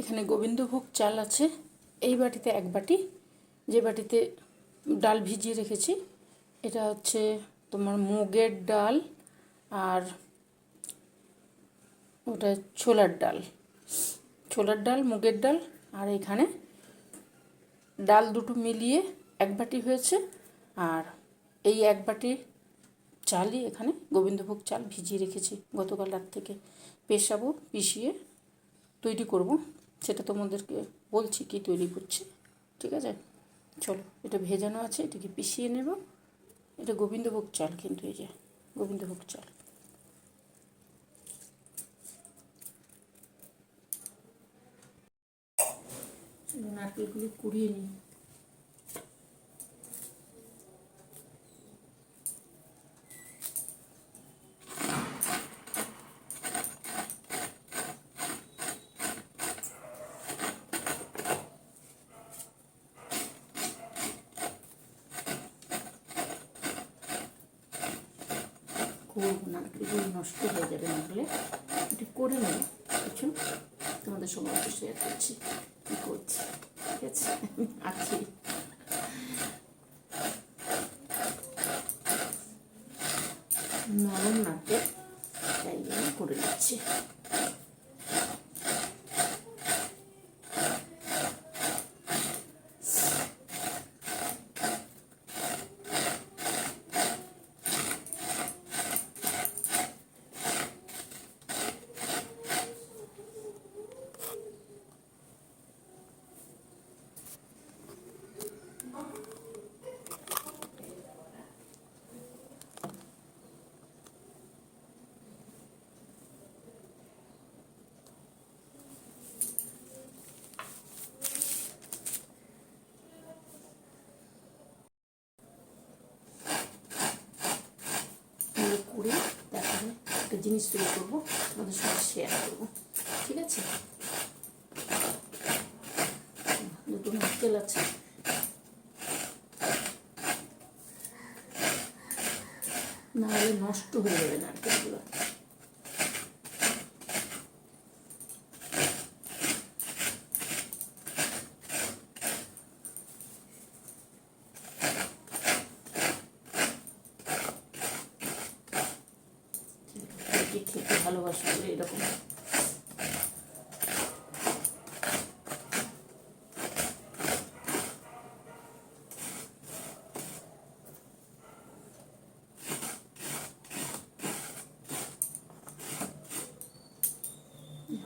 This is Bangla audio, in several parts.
এখানে গোবিন্দভোগ চাল আছে, এই বাটিতে এক বাটি, যে বাটিতে ডাল ভিজিয়ে রেখেছি। এটা হচ্ছে তোমার মুগের ডাল আর ওটা ছোলার ডাল, মুগের ডাল। আর এখানে ডাল দুটো মিলিয়ে এক বাটি হয়েছে। আর এই এক বাটি চালই এখানে গোবিন্দভোগ চাল ভিজিয়ে রেখেছি গতকাল রাত থেকে। পেশাবো, পিষিয়ে তৈরি করব, সেটা তোমাদেরকে বলছি কি তৈরি করছি। ঠিক আছে, চলো। এটা ভেজানো আছে, এটাকে পিষিয়ে নেব। এটা গোবিন্দভোগ চাল, কিন্তু এই যে গোবিন্দভোগ চাল। নারকেলগুলো কুড়িয়ে নিই। করবো, নারকেলগুলো নষ্ট হয়ে যাবে নাহলে। এটা করে নেব কিছু, তোমাদের সঙ্গে একটু শেয়ার করছি কী করছি। ঠিক আছে, আছি। নরম নারকেল, তাই জন্য করে নিচ্ছি। করে তারপরে একটা জিনিস তৈরি করবো, আমাদের সঙ্গে শেয়ার করবো। ঠিক আছে, দুটো নারকেল আছে, নাহলে নষ্ট হয়ে যাবে নারকেলগুলো। খেতে ভালোবাসি বলে এরকম।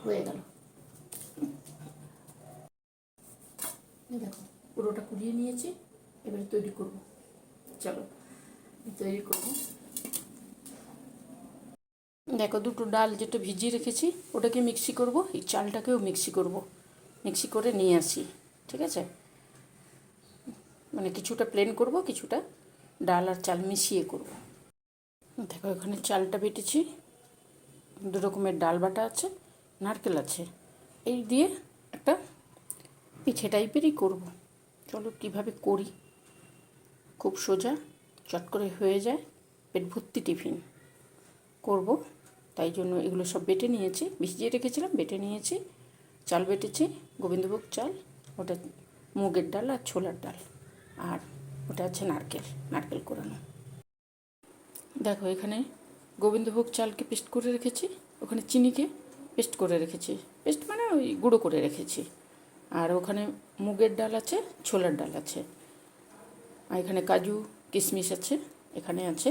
হয়ে গেল, দেখো পুরোটা কুড়িয়ে নিয়েছি। এবারে তৈরি করব, চলো তৈরি করব। দেখো দুটো ডাল যেটা ভিজিয়ে রেখেছি ওটাকে মিক্সি করব, এই চালটাকেও মিক্সি করব, মিক্সি করে নিয়ে আসি। ঠিক আছে, মানে কিছুটা প্লেন করব, কিছুটা ডাল আর চাল মিশিয়ে করব। দেখো এখানে চালটা বেটেছি, দু রকমের ডাল বাটা আছে, নারকেল আছে, এই দিয়ে একটা পিঠে টাইপেরই করব। চলো কীভাবে করি, খুব সোজা, চট করে হয়ে যায়, পেট ভর্তি টিফিন করব। তাই জন্য এগুলো সব বেটে নিয়েছি, ভিজিয়ে রেখেছিলাম, বেটে নিয়েছি। চাল বেটেছি, গোবিন্দভোগ চাল, ওটা মুগের ডাল আর ছোলার ডাল, আর ওটা আছে নারকেল কোরানো। দেখো এখানে গোবিন্দভোগ চালকে পেস্ট করে রেখেছি, ওখানে চিনিকে পেস্ট করে রেখেছি, পেস্ট মানে ওই গুঁড়ো করে রেখেছি। আর ওখানে মুগের ডাল আছে, ছোলার ডাল আছে, আর এখানে কাজু কিশমিশ আছে, এখানে আছে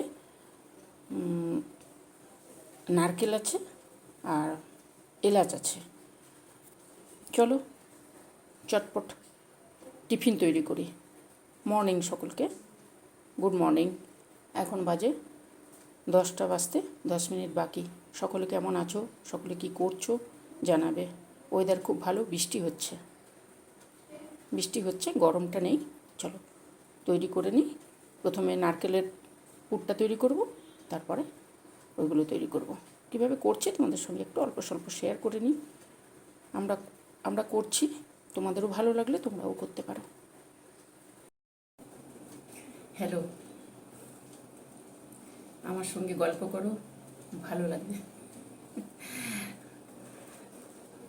নারকেল আছে, আর এলাচ আছে। চলো চটপট টিফিন তৈরি করি। মর্নিং সকলকে, গুড মর্নিং। এখন বাজে 10টা বাজতে 10 মিনিট বাকি। সকলে কেমন আছো, সকলে কি করছো জানাবে। ওয়েদার খুব ভালো, বৃষ্টি হচ্ছে, গরমটা নেই। চলো তৈরি করে নিই। প্রথমে নারকেলের পুরটা তৈরি করব, তারপরে ওইগুলো তৈরি করব। কীভাবে করছি তোমাদের সঙ্গে একটু অল্প স্বল্প শেয়ার করে নিই। আমরা করছি, তোমাদেরও ভালো লাগলে তোমরাও করতে পারো। হ্যালো, আমার সঙ্গে গল্প করো, ভালো লাগবে।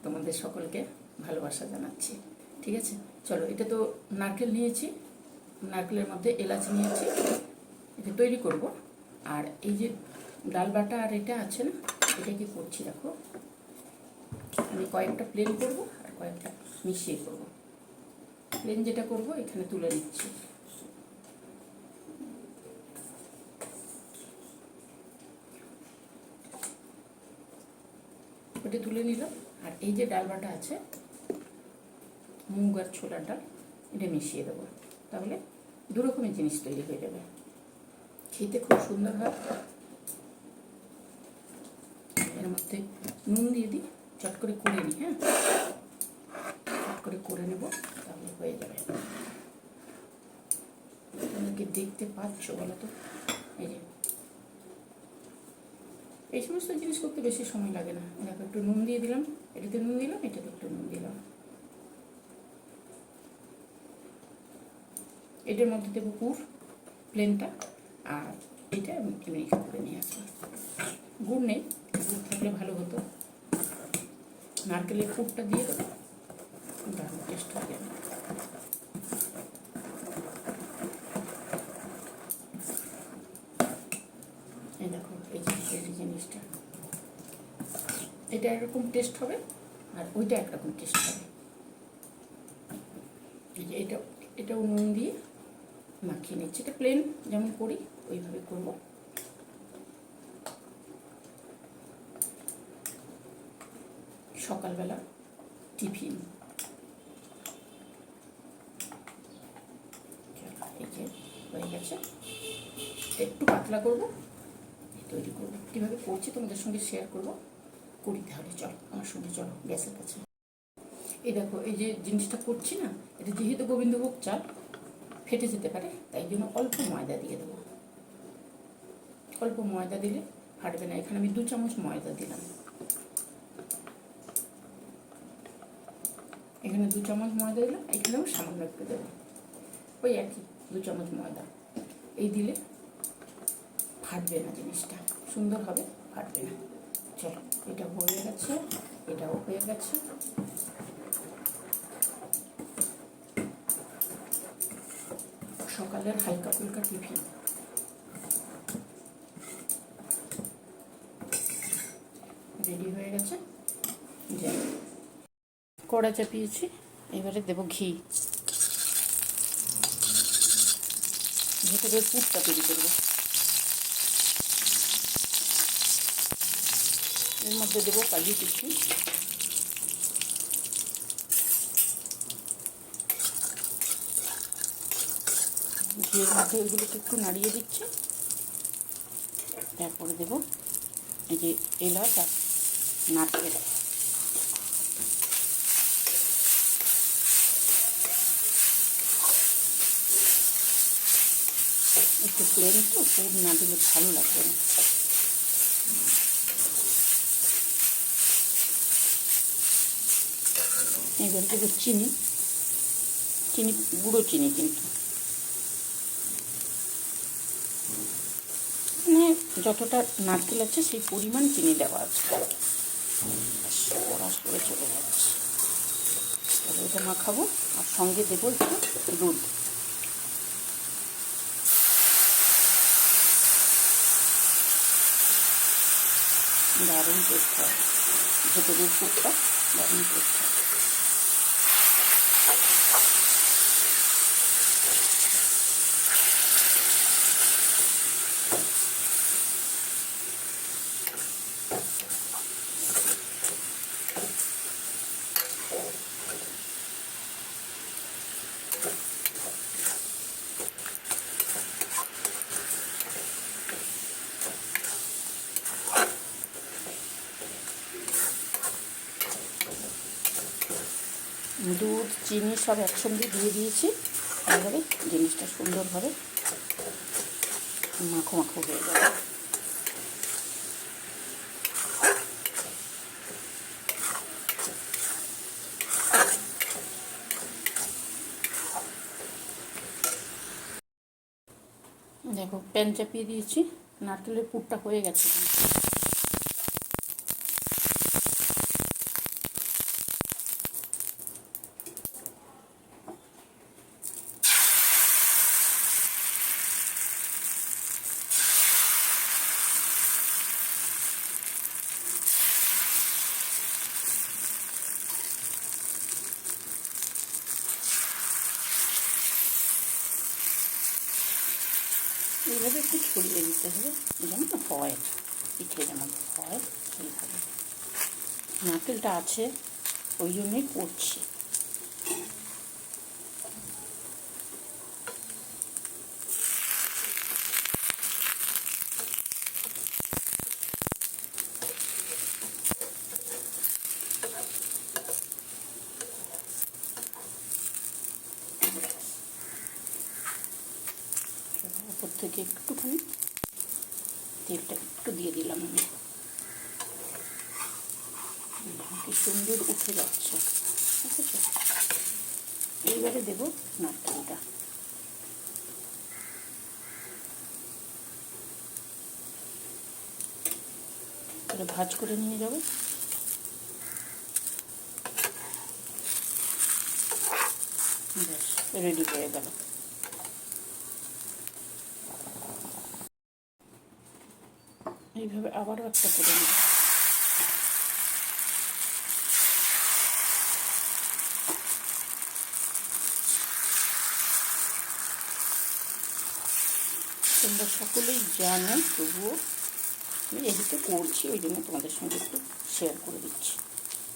তোমাদের সকলকে ভালোবাসা জানাচ্ছি। ঠিক আছে, চলো, এটা তো নারকেল নিয়েছি, নারকেলের মধ্যে এলাচ নিয়েছি, এটা তৈরি করব। আর এই যে ডাল বাটা আর এটা আছে না, এটা কি করছি দেখো, আমি কয়েকটা প্লেন করব আর কয়েকটা মিশিয়ে করব। প্লেন যেটা করব এখানে তুলে নিচ্ছি। ওটা তুলে নিলাম। আর এই যে ডাল বাটা আছে, মুগ আর ছোলার ডাল, এটা মিশিয়ে দেবো। তাহলে দু রকমের জিনিস তৈরি হয়ে যাবে, খেতে খুব সুন্দর হয়। এর মধ্যে নুন দিয়ে দিই, চট করে করে নিই। হ্যাঁ, চট করে করে নেব, তাহলে হয়ে যাবে। তোমাকে দেখতে পাচ্ছ বলো তো? এই যে এই সমস্ত জিনিস করতে বেশি সময় লাগে না। দেখো, একটু নুন দিয়ে দিলাম, এটাতে নুন দিলাম, এটাতে একটু নুন দিলাম। এটার মধ্যে দেবো গুড়, প্লেনটা, আর এটা এমনি করে নিয়ে আসবো। গুড় নেই, গুড় থাকলে ভালো হতো। নারকেলের পুরটা দিয়ে দেবো, দারুণ টেস্ট হয়ে যাবে। এই দেখো, এই যে জিনিসটা, এটা একরকম টেস্ট হবে আর ওইটা একরকম টেস্ট হবে। এই যে এটাও নুন দিয়ে মাখিয়ে নিচ্ছি। এটা প্লেন যেমন করি ওইভাবে করব। সকালবেলা টিফিন। এই যে হয়ে গেছে, একটু পাতলা করব, তৈরি করবো। কীভাবে করছি তোমাদের সঙ্গে শেয়ার করব, করি তাহলে। চলো আমার সঙ্গে, চলো গ্যাসের কাছে। এই দেখো, এই যে জিনিসটা করছি না, এটা যেহেতু গোবিন্দভোগ চাল ফেটে যেতে পারে, তাই জন্য অল্প ময়দা দিয়ে দেবো। অল্প ময়দা দিলে ফাটবে না। এখানে আমি 2 চামচ ময়দা দিলাম। এখানে 2 চামচ ময়দা দিলাম, এখানেও সামান্য একটু দেবো, ওই একই 2 চামচ ময়দা। এই দিলে ফাটবে না, জিনিসটা সুন্দর হবে, ফাটবে না। চলো, এটা হয়ে গেছে, এটাও হয়ে গেছে। সকালের হালকা ফুলকা টিফিন রেডি হয়ে গেছে। যাই, কড়া চাপিয়েছি, এবারে দেবো ঘি। ভেতরের পুরটা তৈরি করবো। এর মধ্যে দেবো কাজু কুচি, ঘিয়ের মধ্যে এগুলোকে একটু নাড়িয়ে দিচ্ছি। তারপরে দেবো এই যে এলাচ আর নারকেল। একটু প্লেন তো, পুর না দিলে ভালো লাগবে না। এবার দেবো চিনি, গুঁড়ো চিনি, কিন্তু মানে যতটা নারকেল আছে সেই পরিমাণ চিনি দেওয়া আছে। পড়াশ করে চলে যাচ্ছে। তাহলে এটা মাখাবো, আর সঙ্গে দেবো একটু দুধ। দারুণ টেস্ট হয়, ভেতরের পুরটা দারুণ টেস্ট হয়। দুধ চিনি সব একসঙ্গে দিয়ে দিয়েছি। এবারে জিনিসটা সুন্দরভাবে মাখো মাখো হয়ে যাবে। দেখো, প্যান চাপিয়ে দিয়েছি, নারকেলের পুরটা হয়ে গেছে। এইভাবে একটু ছড়িয়ে দিতে হবে, যেমন হয় পিঠে যেমন হয় এইভাবে। নারকেলটা আছে ওই জন্যই করছি। উপর থেকে একটুখানি তেলটা একটু দিয়ে দিলাম আমি, কি সুন্দর উঠে যাচ্ছে, ঠিক আছে। এইবারে দেব নারকেলটা, তাহলে ভাজ করে নিয়ে যাবো। ব্যাস রেডি হয়ে গেল। এইভাবে আবারও একটা করে নেব। তোমরা সকলেই জানো, তবুও আমি এদিকে করছি, ওই জন্য তোমাদের সঙ্গে একটু শেয়ার করে দিচ্ছি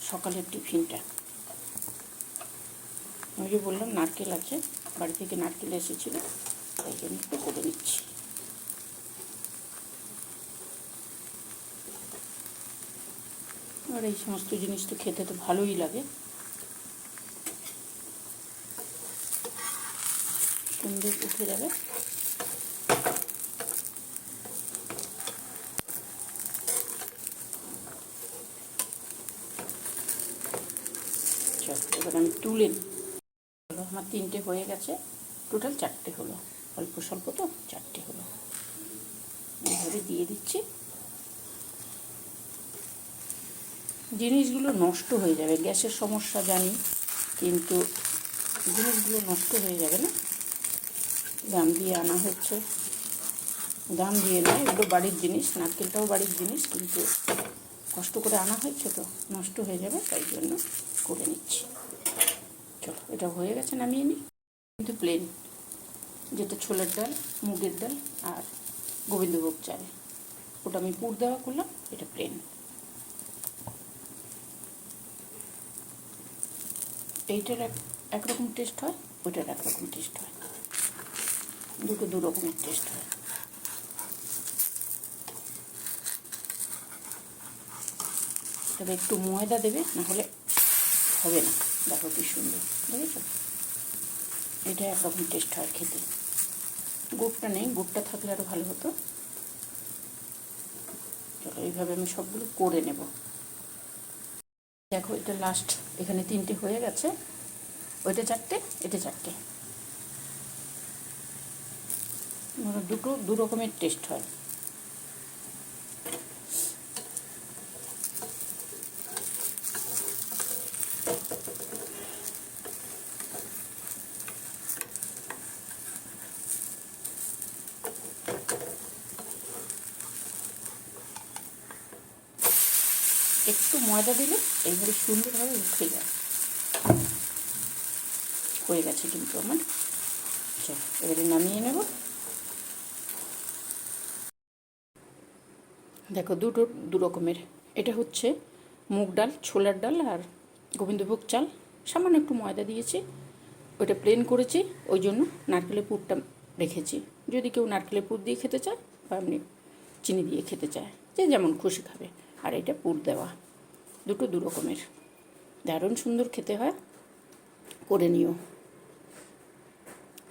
সকালের টিফিনটা। আমি যে বললাম নারকেল আছে, বাড়ি থেকে নারকেল এসেছিল, তাই জন্য একটু করে নিচ্ছি। আর এই সমস্ত জিনিস তো খেতে তো ভালোই লাগে, সুন্দর উঠে যাবে। এবার আমি তুলে নিই। আমার 3টে হয়ে গেছে, টোটাল 4টে হলো, অল্প স্বল্প তো 4টে হলো। এইভাবে দিয়ে দিচ্ছি। জিনিসগুলো নষ্ট হয়ে যাবে, গ্যাসের সমস্যা জানি, কিন্তু জিনিসগুলো নষ্ট হয়ে যাবে না। দাম দিয়ে আনা হচ্ছে, দাম দিয়ে নয়, এগুলো বাড়ির জিনিস, নারকেলটাও বাড়ির জিনিস, কিন্তু কষ্ট করে আনা হয়েছে তো নষ্ট হয়ে যাবে, তাই জন্য করে নিচ্ছি। চলো, এটা হয়ে গেছে, নামিয়ে নিই। কিন্তু প্লেন, যেটা ছোলার ডাল, মুগের ডাল আর গোবিন্দভোগ চাল, ওটা আমি পুর দেওয়া করলাম, এটা প্লেন। এইটার একরকম টেস্ট হয়, ওইটার একরকম টেস্ট হয়, দুটো দু রকমের টেস্ট হয়। তবে একটু ময়দা দেবে, নাহলে হবে না। দেখো কি সুন্দর, দেখেছো? এটা একরকম টেস্ট হয় খেতে। গুড়টা নেই, গুড়টা থাকলে আরও ভালো হতো। চলো, এইভাবে আমি সবগুলো করে নেব। দেখো, এটা লাস্ট, এখানে 3টে হয়ে গেছে, ওইটা 4টে, এটা 4টে। দুটো দু রকমের টেস্ট হয়। একটু ময়দা দিলে এইভাবে সুন্দরভাবে উঠে যায়। হয়ে গেছে কিন্তু আমার। চলো, এবারে নামিয়ে নেব। দেখো, দুটো দু রকমের। এটা হচ্ছে মুগ ডাল, ছোলার ডাল আর গোবিন্দভোগ চাল, সামান্য একটু ময়দা দিয়েছি, ওইটা প্লেন করেছি, ওই জন্য নারকেলের পুরটা রেখেছি। যদি কেউ নারকেলের পুর দিয়ে খেতে চায় বা এমনি চিনি দিয়ে খেতে চায়, যে যেমন খুশি খাবে। আর এটা পুর দেওয়া, দুটো দু রকমের, দারুণ সুন্দর খেতে হয়। করে নিও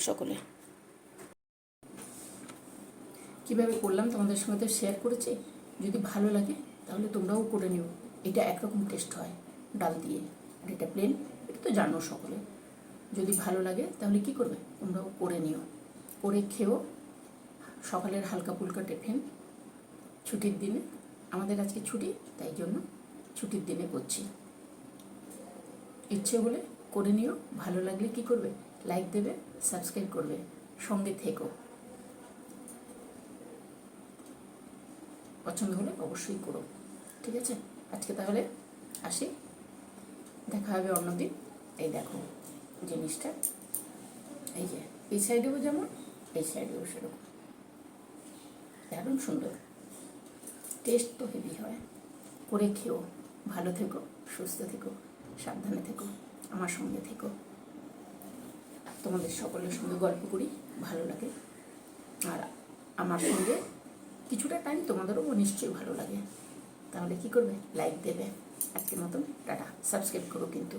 সকলে। কীভাবে করলাম তোমাদের সঙ্গে তো শেয়ার করেছি, যদি ভালো লাগে তাহলে তোমরাও করে নিও। এটা একরকম টেস্ট হয় ডাল দিয়ে, আর এটা প্লেন, এটা তো জানো সকলে। যদি ভালো লাগে তাহলে কি করবে, তোমরাও করে নিও, করে খেও। সকালের হালকা ফুলকা টিফিন, ছুটির দিনে, আমাদের আজকে ছুটি, তাই জন্য ছুটির দিনে করছি। ইচ্ছে হলে করে নিও, ভালো লাগলে কি করবে, লাইক দেবে, সাবস্ক্রাইব করবে, সঙ্গে থেকো। পছন্দ হলে অবশ্যই করো, ঠিক আছে। আজকে তাহলে আসি, দেখা হবে অন্যদিন। এই দেখো জিনিসটা, এই যে এই সাইডেও যেমন, এই সাইডেও সেরকম। দারুণ সুন্দর, টেস্ট তো হেভি হয়। করে খেও, ভালো থেকো, সুস্থ থেকো, সাবধানে থেকো, আমার সঙ্গে থেকো। তোমাদের সকলের সঙ্গে গল্প করি, ভালো লাগে। আর আমার সঙ্গে কিছুটা টাইম তোমাদেরও নিশ্চয়ই ভালো লাগে। তাহলে কি করবে? লাইক দেবে। আজকের মতন টাটা। সাবস্ক্রাইব করো কিন্তু।